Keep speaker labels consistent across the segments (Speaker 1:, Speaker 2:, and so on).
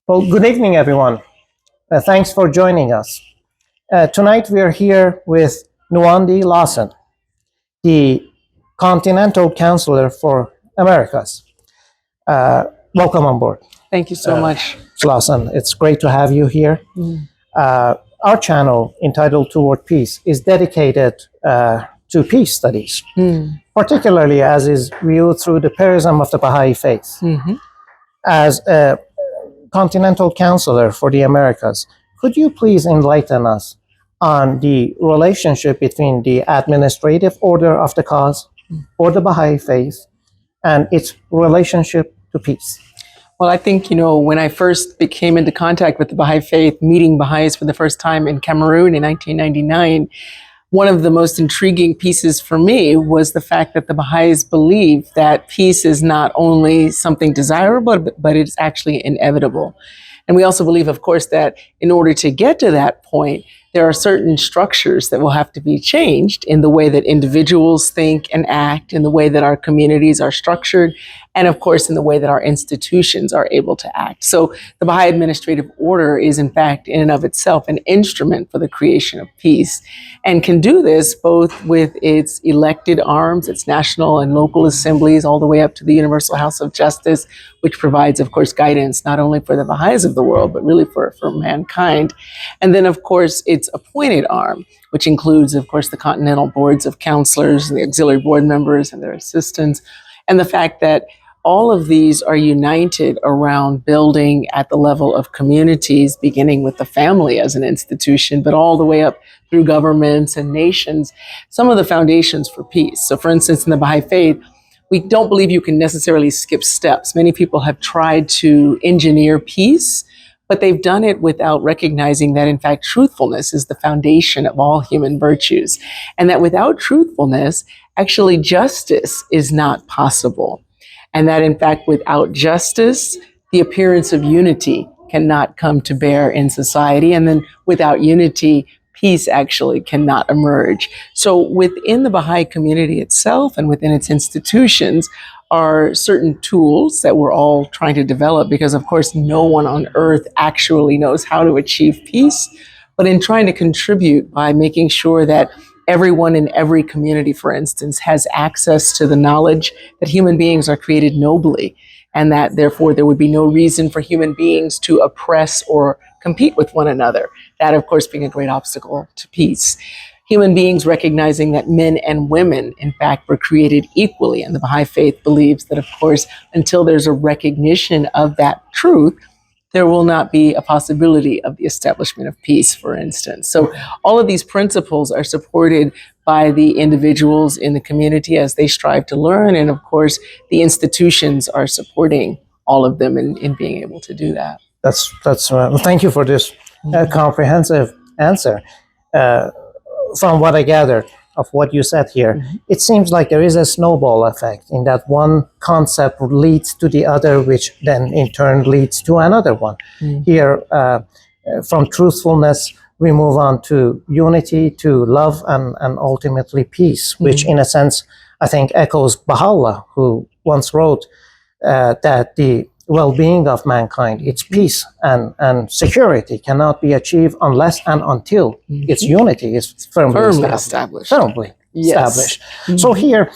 Speaker 1: Well, good evening, everyone. Thanks for joining us. Tonight we are here with Nwandi Lawson, the Continental Counsellor for Americas. Welcome on board,
Speaker 2: Thank you so much.
Speaker 1: Lawson. It's great to have you here. Our channel, entitled Toward Peace, is dedicated to peace studies, particularly as is viewed through the prism of the Baha'i Faith. As a Continental Counsellor for the Americas, could you please enlighten us on the relationship between the administrative order of the cause or the Baha'i Faith and its relationship to peace?
Speaker 2: Well, I think, when I first came into contact with the Baha'i Faith, meeting Baha'is for the first time in Cameroon in 1999, one of the most intriguing pieces for me was the fact that the Baha'is believe that peace is not only something desirable, but it's actually inevitable. And we also believe, of course, that in order to get to that point, there are certain structures that will have to be changed in the way that individuals think and act, in the way that our communities are structured, and of course, in the way that our institutions are able to act. So the Baha'i Administrative Order is, in fact, in and of itself, an instrument for the creation of peace, and can do this both with its elected arms, its national and local assemblies, all the way up to the Universal House of Justice, which provides, of course, guidance not only for the Baha'is of the world, but really for mankind. And then, of course, its appointed arm, which includes, of course, the Continental Boards of Counselors and the auxiliary board members and their assistants, and the fact that all of these are united around building at the level of communities, beginning with the family as an institution, but all the way up through governments and nations, some of the foundations for peace. So, for instance, in the Baha'i Faith, we don't believe you can necessarily skip steps. Many people have tried to engineer peace, but they've done it without recognizing that, in fact, truthfulness is the foundation of all human virtues, and that without truthfulness, actually justice is not possible. And that, in fact, without justice, the appearance of unity cannot come to bear in society. And then without unity, peace actually cannot emerge. So within the Baha'i community itself and within its institutions are certain tools that we're all trying to develop, because, of course, no one on earth actually knows how to achieve peace. But in trying to contribute by making sure that everyone in every community, for instance, has access to the knowledge that human beings are created nobly, and that therefore there would be no reason for human beings to oppress or compete with one another. That, of course, being a great obstacle to peace. Human beings recognizing that men and women, in fact, were created equally. And the Baha'i Faith believes that, of course, until there's a recognition of that truth, there will not be a possibility of the establishment of peace, for instance. So all of these principles are supported by the individuals in the community as they strive to learn. And of course, the institutions are supporting all of them in being able to do that.
Speaker 1: Thank you for this comprehensive answer. From what I gathered of what you said here, it seems like there is a snowball effect in that one concept leads to the other, which then in turn leads to another one. Here, from truthfulness, we move on to unity, to love, and ultimately peace, which in a sense, I think echoes Baha'u'llah, who once wrote that the well-being of mankind, its peace and security cannot be achieved unless and until its unity is firmly established. So here,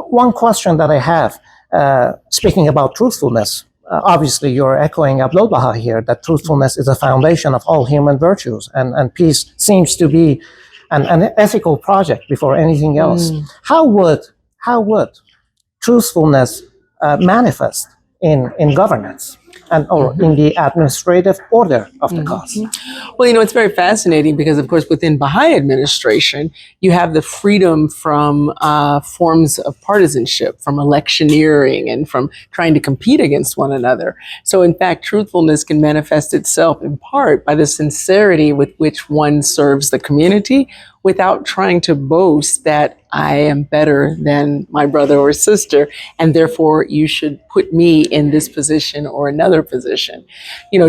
Speaker 1: one question that I have, speaking about truthfulness, obviously you're echoing Abdu'l-Bahá here, that truthfulness is a foundation of all human virtues, and peace seems to be an ethical project before anything else. How would truthfulness manifest in governance or in the administrative order of the cause?
Speaker 2: Well, it's very fascinating because, of course, within Baha'i administration, you have the freedom from forms of partisanship, from electioneering, and from trying to compete against one another. So, in fact, truthfulness can manifest itself in part by the sincerity with which one serves the community without trying to boast that I am better than my brother or sister, and therefore you should put me in this position or another position.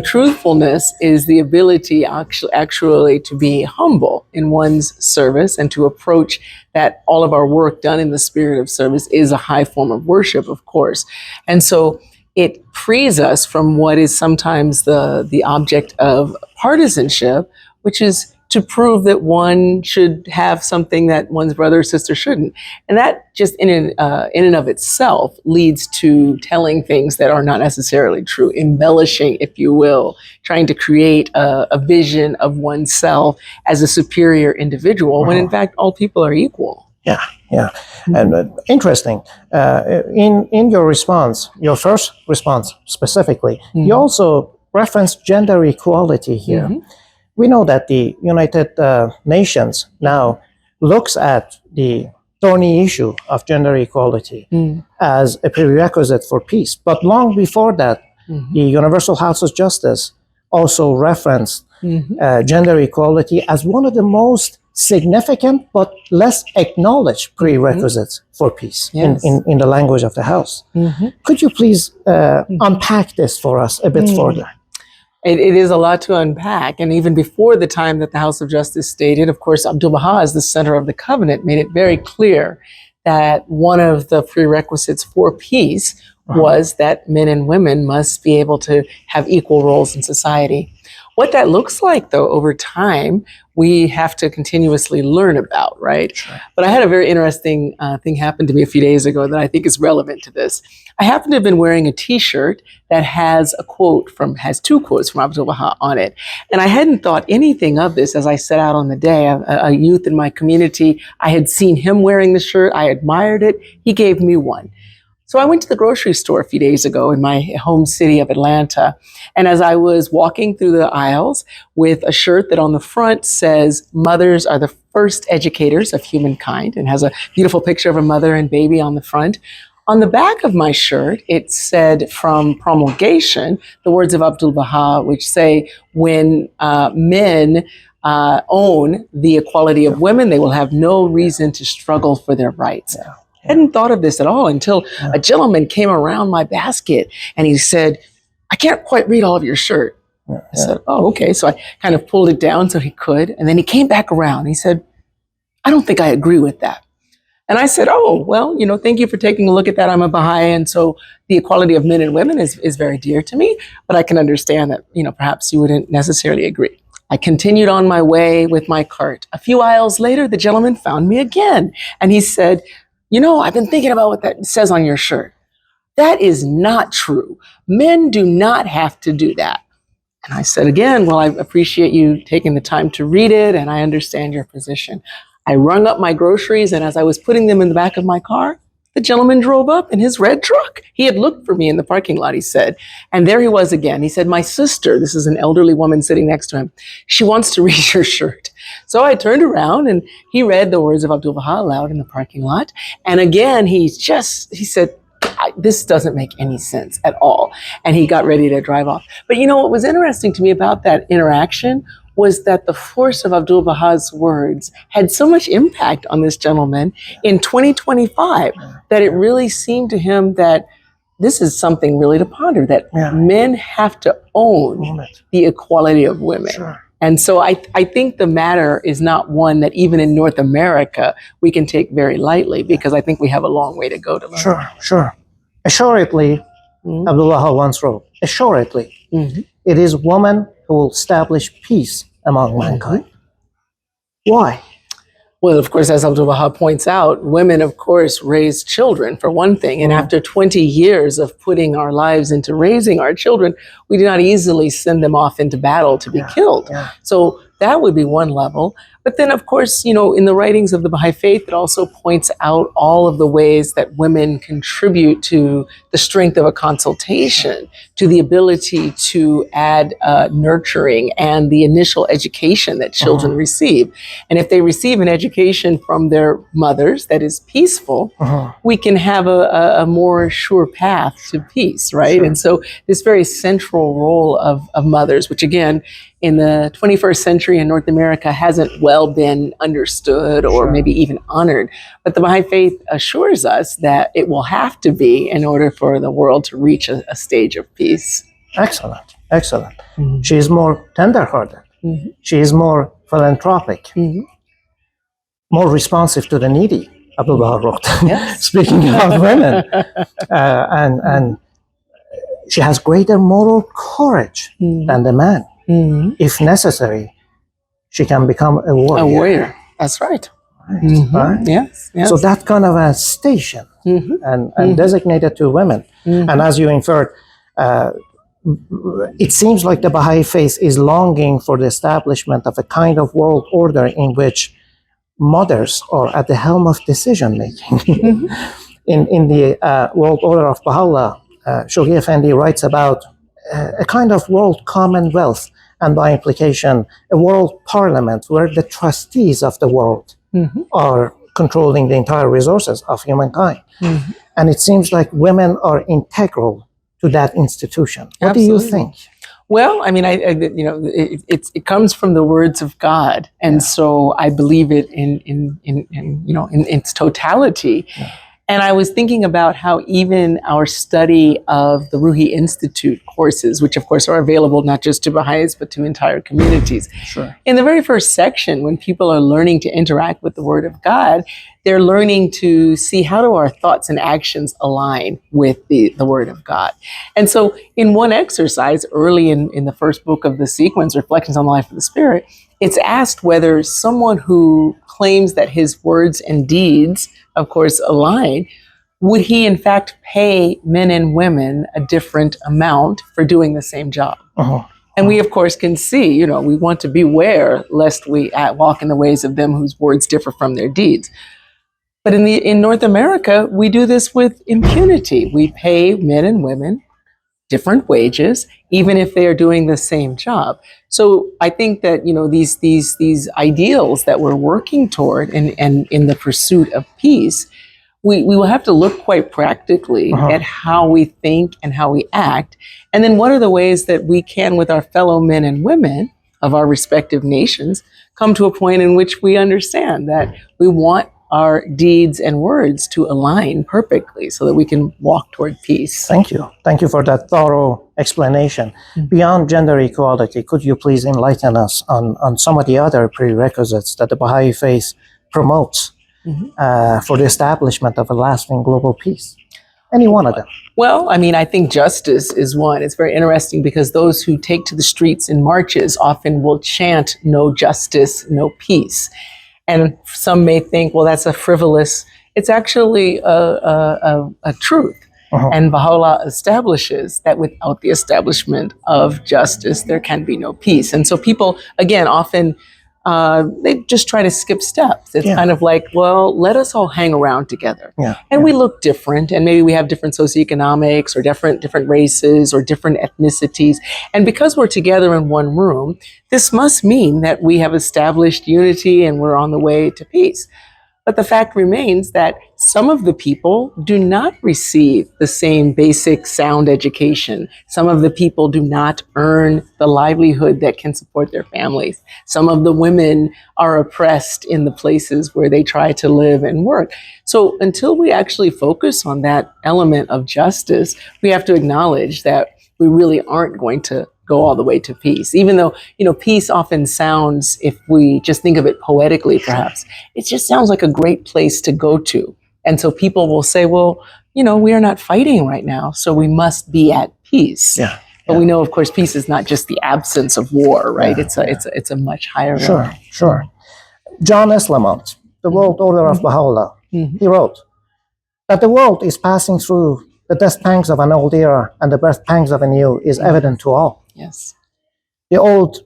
Speaker 2: Truthfulness is the ability actually to be humble in one's service and to approach that all of our work done in the spirit of service is a high form of worship, of course. And so it frees us from what is sometimes the object of partisanship, which is to prove that one should have something that one's brother or sister shouldn't. And that just in and of itself leads to telling things that are not necessarily true, embellishing, if you will, trying to create a vision of oneself as a superior individual, when in fact all people are equal.
Speaker 1: Yeah, yeah. And interesting. In your response, your first response specifically, you also referenced gender equality here. We know that the United Nations now looks at the thorny issue of gender equality as a prerequisite for peace. But long before that, the Universal House of Justice also referenced gender equality as one of the most significant but less acknowledged prerequisites for peace in the language of the House. Could you please unpack this for us a bit further?
Speaker 2: It is a lot to unpack. And even before the time that the House of Justice stated, of course, Abdu'l-Bahá, as the center of the covenant, made it very clear that one of the prerequisites for peace was that men and women must be able to have equal roles in society. What that looks like, though, over time, we have to continuously learn about, right?
Speaker 1: Sure.
Speaker 2: But I had a very interesting thing happen to me a few days ago that I think is relevant to this. I happen to have been wearing a T-shirt that has two quotes from Abdu'l-Bahá on it. And I hadn't thought anything of this as I set out on the day. A youth in my community, I had seen him wearing the shirt. I admired it. He gave me one. So I went to the grocery store a few days ago in my home city of Atlanta. And as I was walking through the aisles with a shirt that on the front says, "Mothers are the first educators of humankind," and has a beautiful picture of a mother and baby on the front. On the back of my shirt, it said from promulgation, the words of Abdu'l-Bahá, which say, when men own the equality of women, they will have no reason to struggle for their rights. I hadn't thought of this at all until a gentleman came around my basket and he said, "I can't quite read all of your shirt." I said, "Oh, okay." So I kind of pulled it down so he could. And then he came back around. He said, "I don't think I agree with that." And I said, "Oh, well, thank you for taking a look at that. I'm a Baha'i, and so the equality of men and women is very dear to me, but I can understand that, perhaps you wouldn't necessarily agree." I continued on my way with my cart. A few aisles later, the gentleman found me again, and he said, "I've been thinking about what that says on your shirt. That is not true. Men do not have to do that." And I said again, "Well, I appreciate you taking the time to read it, and I understand your position." I rung up my groceries, and as I was putting them in the back of my car, the gentleman drove up in his red truck. He had looked for me in the parking lot, he said. And there he was again. He said, "My sister," this is an elderly woman sitting next to him, "she wants to read your shirt." So I turned around and he read the words of Abdu'l-Bahá aloud in the parking lot. And again, he said, "This doesn't make any sense at all." And he got ready to drive off. But what was interesting to me about that interaction was that the force of Abdu'l-Bahā's words had so much impact on this gentleman in 2025 that it really seemed to him that this is something really to ponder, that men have to own the equality of women.
Speaker 1: Sure.
Speaker 2: And so I think the matter is not one that even in North America we can take very lightly, because I think we have a long way to go to learn.
Speaker 1: Sure. Assuredly, Abdu'l-Bahá once wrote, assuredly, it is woman who will establish peace among mankind. Why?
Speaker 2: Well, of course, as Abdu'l-Bahá points out, women, of course, raise children, for one thing. And after 20 years of putting our lives into raising our children, we do not easily send them off into battle to be killed. So that would be one level. But then, of course, in the writings of the Baha'i Faith, it also points out all of the ways that women contribute to the strength of a consultation, to the ability to add nurturing and the initial education that children receive. And if they receive an education from their mothers that is peaceful, we can have a more sure path to peace, right?
Speaker 1: Sure.
Speaker 2: And so this very central role of mothers, which again, in the 21st century in North America hasn't well been understood or maybe even honored. But the Baha'i Faith assures us that it will have to be in order for the world to reach a stage of peace.
Speaker 1: Excellent. She is more tender-hearted. She is more philanthropic, more responsive to the needy, Abdu'l-Bahá wrote.
Speaker 2: Yes.
Speaker 1: Speaking of women. And she has greater moral courage than the man. If necessary, she can become a warrior.
Speaker 2: A warrior. That's right.
Speaker 1: Right?
Speaker 2: Yes.
Speaker 1: So that kind of a station and designated to women. And as you inferred, it seems like the Baha'i Faith is longing for the establishment of a kind of world order in which mothers are at the helm of decision making. In the World Order of Baha'u'llah, Shoghi Effendi writes about a kind of world commonwealth, and by implication, a world parliament where the trustees of the world are controlling the entire resources of humankind. And it seems like women are integral to that institution. What do you think?
Speaker 2: Well, I mean, it comes from the words of God, and so I believe it in its totality. And I was thinking about how even our study of the Ruhi Institute courses, which of course are available not just to Baha'is, but to entire communities.
Speaker 1: Sure.
Speaker 2: In the very first section, when people are learning to interact with the Word of God, they're learning to see how do our thoughts and actions align with the Word of God. And so in one exercise, early in the first book of the sequence, Reflections on the Life of the Spirit, it's asked whether someone who claims that his words and deeds, of course, align, would he in fact pay men and women a different amount for doing the same job? And we, of course, can see, we want to beware lest we walk in the ways of them whose words differ from their deeds. But in North America, we do this with impunity. We pay men and women different wages, even if they are doing the same job. So I think that, these ideals that we're working toward and in the pursuit of peace, we will have to look quite practically at how we think and how we act. And then what are the ways that we can, with our fellow men and women of our respective nations, come to a point in which we understand that we want our deeds and words to align perfectly so that we can walk toward peace.
Speaker 1: Thank you. Thank you for that thorough explanation. Beyond gender equality, could you please enlighten us on some of the other prerequisites that the Baha'i Faith promotes for the establishment of a lasting global peace? Any one of them.
Speaker 2: Well, I mean, I think justice is one. It's very interesting because those who take to the streets in marches often will chant, "No justice, no peace." And some may think, well, that's a frivolous, it's actually a truth. And Baha'u'llah establishes that without the establishment of justice, there can be no peace. And so people, again, often, they just try to skip steps. It's kind of like, well, let us all hang around together. And we look different, and maybe we have different socioeconomics or different races or different ethnicities. And because we're together in one room, this must mean that we have established unity and we're on the way to peace. But the fact remains that some of the people do not receive the same basic sound education. Some of the people do not earn the livelihood that can support their families. Some of the women are oppressed in the places where they try to live and work. So until we actually focus on that element of justice, we have to acknowledge that we really aren't going to go all the way to peace. Even though, peace often sounds, if we just think of it poetically, perhaps, it just sounds like a great place to go to. And so people will say, well, we are not fighting right now, so we must be at peace. But we know, of course, peace is not just the absence of war, right? It's a much higher level.
Speaker 1: Sure. John S. Lamont, the World Order of Baha'u'llah, he wrote that the world is passing through the death pangs of an old era and the birth pangs of a new is evident to all.
Speaker 2: Yes.
Speaker 1: The old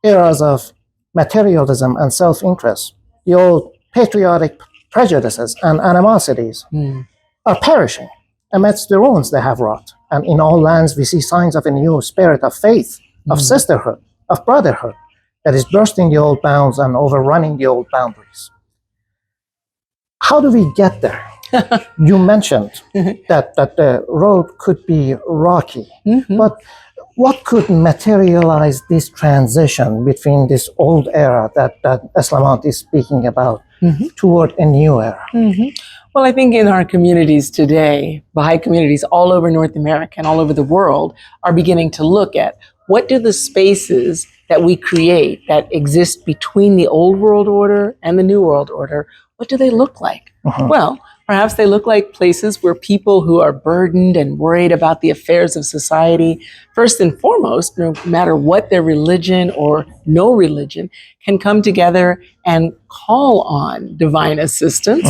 Speaker 1: eras of materialism and self-interest, the old patriotic prejudices and animosities are perishing amidst the ruins they have wrought. And in all lands we see signs of a new spirit of faith, of sisterhood, of brotherhood that is bursting the old bounds and overrunning the old boundaries. How do we get there? You mentioned that the road could be rocky, but what could materialize this transition between this old era that Lamont is speaking about toward a new era?
Speaker 2: Well, I think in our communities today, Baha'i communities all over North America and all over the world are beginning to look at what do the spaces that we create that exist between the old world order and the new world order, what do they look like?
Speaker 1: Mhm.
Speaker 2: Well, perhaps they look like places where people who are burdened and worried about the affairs of society, first and foremost, no matter what their religion or no religion, can come together and call on divine assistance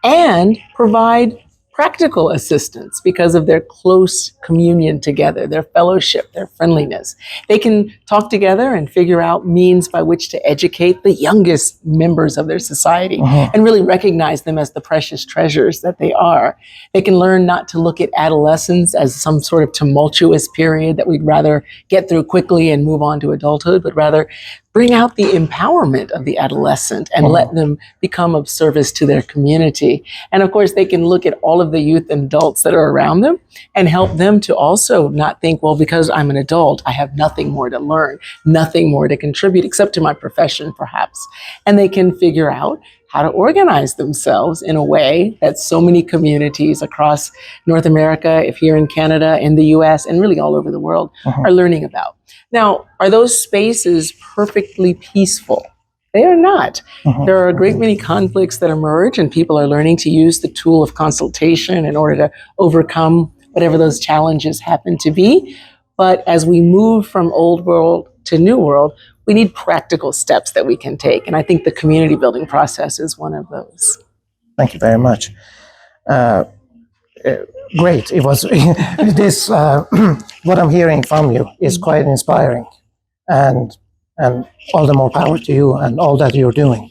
Speaker 2: and provide practical assistance because of their close communion together, their fellowship, their friendliness. They can talk together and figure out means by which to educate the youngest members of their society and really recognize them as the precious treasures that they are. They can learn not to look at adolescence as some sort of tumultuous period that we'd rather get through quickly and move on to adulthood, but rather bring out the empowerment of the adolescent and let them become of service to their community. And of course, they can look at all of the youth and adults that are around them and help them to also not think, well, because I'm an adult, I have nothing more to learn, nothing more to contribute except to my profession, perhaps. And they can figure out how to organize themselves in a way that so many communities across North America, if here in Canada, in the US, and really all over the world are learning about. Now, are those spaces perfectly peaceful? They are not. There are a great many conflicts that emerge, and people are learning to use the tool of consultation in order to overcome whatever those challenges happen to be. But as we move from old world to new world, we need practical steps that we can take. And I think the community building process is one of those.
Speaker 1: Thank you very much. Great. It was this. What I'm hearing from you is quite inspiring, and all the more power to you and all that you're doing.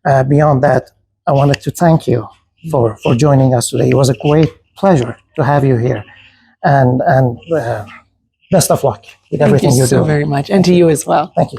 Speaker 1: Beyond that, I wanted to thank you for joining us today. It was a great pleasure to have you here, and best of luck with everything you're doing.
Speaker 2: Thank you so very much, and to you as well.
Speaker 1: Thank you.